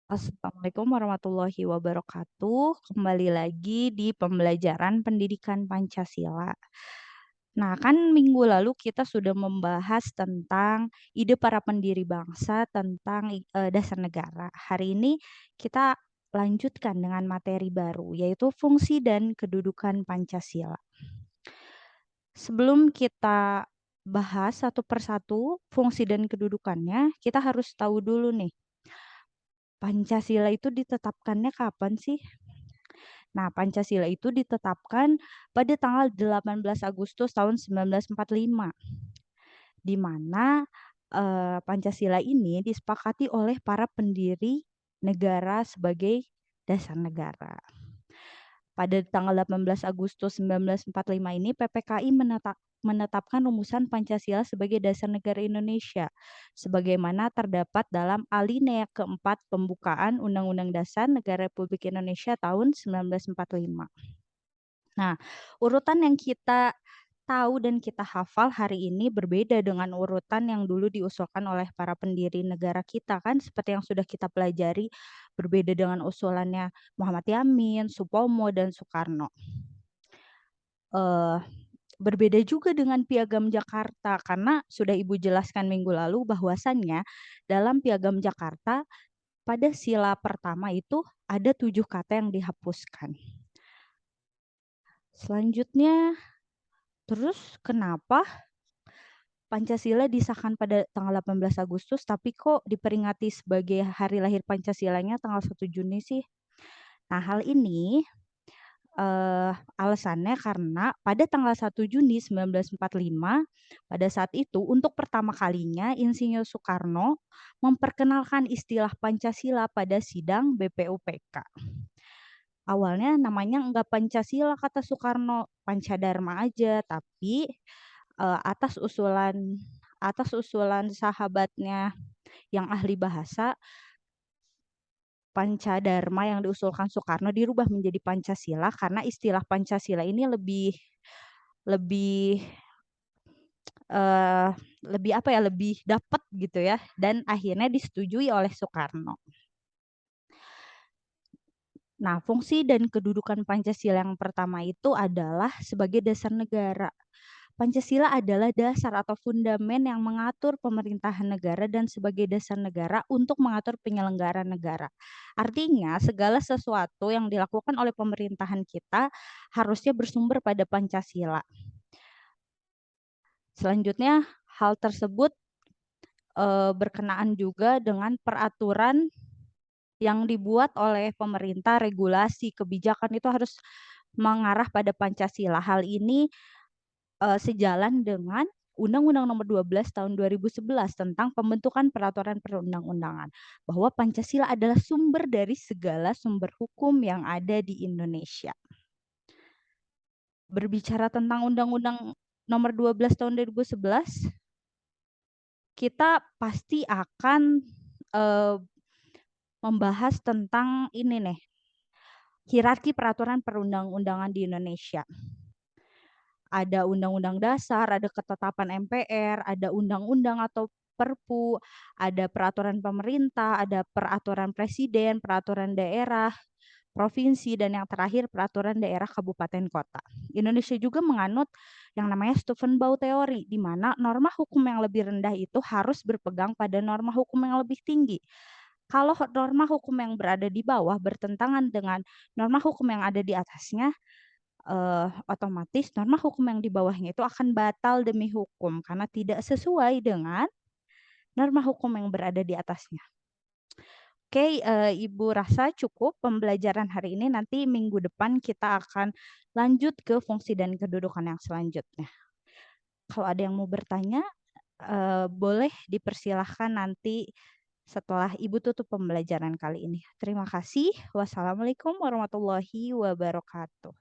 Assalamualaikum warahmatullahi wabarakatuh. Kembali lagi di pembelajaran pendidikan Pancasila. Nah, kan minggu lalu kita sudah membahas tentang ide para pendiri bangsa tentang dasar negara. Hari ini kita lanjutkan dengan materi baru, yaitu fungsi dan kedudukan Pancasila. Sebelum kita bahas satu persatu fungsi dan kedudukannya, kita harus tahu dulu nih, Pancasila itu ditetapkannya kapan sih? Nah, Pancasila itu ditetapkan pada tanggal 18 Agustus tahun 1945, di mana Pancasila ini disepakati oleh para pendiri negara sebagai dasar negara. Pada tanggal 18 Agustus 1945 ini PPKI menetapkan rumusan Pancasila sebagai dasar negara Indonesia, sebagaimana terdapat dalam alinea keempat pembukaan Undang-Undang Dasar Negara Republik Indonesia tahun 1945. Nah, urutan yang kita tahu dan kita hafal hari ini berbeda dengan urutan yang dulu diusulkan oleh para pendiri negara kita kan, seperti yang sudah kita pelajari, berbeda dengan usulannya Muhammad Yamin, Supomo, dan Soekarno. Eee, Berbeda juga dengan Piagam Jakarta, karena sudah Ibu jelaskan minggu lalu bahwasannya dalam Piagam Jakarta pada sila pertama itu ada 7 kata yang dihapuskan. Selanjutnya, terus kenapa Pancasila disahkan pada tanggal 18 Agustus, tapi kok diperingati sebagai hari lahir Pancasilanya tanggal 1 Juni sih? Nah, hal ini alasannya karena pada tanggal 1 Juni 1945, pada saat itu untuk pertama kalinya Insinyur Soekarno memperkenalkan istilah Pancasila pada sidang BPUPK. Awalnya namanya enggak Pancasila kata Soekarno, Pancadharma aja, tapi atas usulan sahabatnya yang ahli bahasa, Pancadharma yang diusulkan Soekarno dirubah menjadi Pancasila karena istilah Pancasila ini lebih lebih, eee, lebih apa ya, lebih dapat gitu ya, dan akhirnya disetujui oleh Soekarno. Nah, fungsi dan kedudukan Pancasila yang pertama itu adalah sebagai dasar negara. Pancasila adalah dasar atau fundamen yang mengatur pemerintahan negara dan sebagai dasar negara untuk mengatur penyelenggaraan negara. Artinya, segala sesuatu yang dilakukan oleh pemerintahan kita harusnya bersumber pada Pancasila. Selanjutnya, hal tersebut berkenaan juga dengan peraturan yang dibuat oleh pemerintah, regulasi, kebijakan itu harus mengarah pada Pancasila. Hal ini sejalan dengan Undang-Undang Nomor 12 Tahun 2011 tentang pembentukan peraturan perundang-undangan, bahwa Pancasila adalah sumber dari segala sumber hukum yang ada di Indonesia. Berbicara tentang Undang-Undang Nomor 12 Tahun 2011, kita pasti akan eee, membahas tentang ini nih, hierarki peraturan perundang-undangan di Indonesia. Ada undang-undang dasar, ada ketetapan MPR, ada undang-undang atau perpu, ada peraturan pemerintah, ada peraturan presiden, peraturan daerah, provinsi, dan yang terakhir peraturan daerah kabupaten kota. Indonesia juga menganut yang namanya Steuvenbau teori, di mana norma hukum yang lebih rendah itu harus berpegang pada norma hukum yang lebih tinggi. Kalau norma hukum yang berada di bawah bertentangan dengan norma hukum yang ada di atasnya, otomatis norma hukum yang di bawahnya itu akan batal demi hukum karena tidak sesuai dengan norma hukum yang berada di atasnya. Oke, Ibu rasa cukup pembelajaran hari ini, nanti minggu depan kita akan lanjut ke fungsi dan kedudukan yang selanjutnya. Kalau ada yang mau bertanya, boleh dipersilahkan nanti setelah Ibu tutup pembelajaran kali ini. Terima kasih. Wassalamualaikum warahmatullahi wabarakatuh.